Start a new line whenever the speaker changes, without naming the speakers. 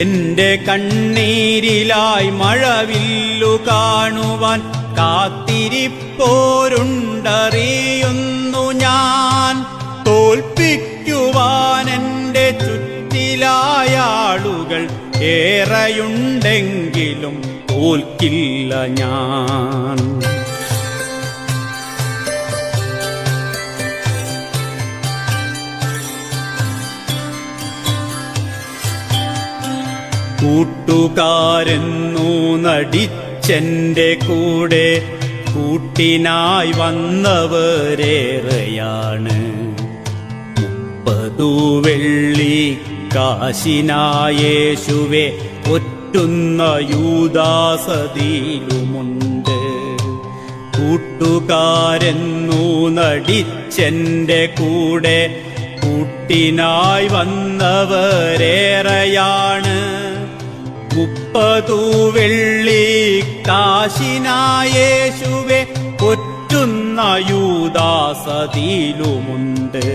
എന്റെ കണ്ണീരിലായി മഴവില്ലു കാണുവാൻ കാത്തിരിപ്പോരുണ്ടറിയുന്നു ഞാൻ. തോൽപ്പിക്കുവാൻ എന്റെ ചുറ്റിലായ ആളുകൾ ഏറെയുണ്ടെങ്കിലും തോൽക്കില്ല ഞാൻ. കൂട്ടുകാരെന്നു നടിച്ചെന്റെ കൂടെ കൂട്ടിനായി വന്നവരേറെയാണ്. 30 വെള്ളിക്കാശിനായേശുവെ ഒറ്റുന്ന യൂദാസതിയിലുമുണ്ട്. കൂട്ടുകാരെന്നു നടിച്ചെന്റെ കൂടെ കൂട്ടിനായി വന്നവരേറെയാണ്. 30 വെള്ളിക്കാശിനായേശുവെ ഒറ്റുന്ന യൂദാസതിയിലുമുണ്ട്.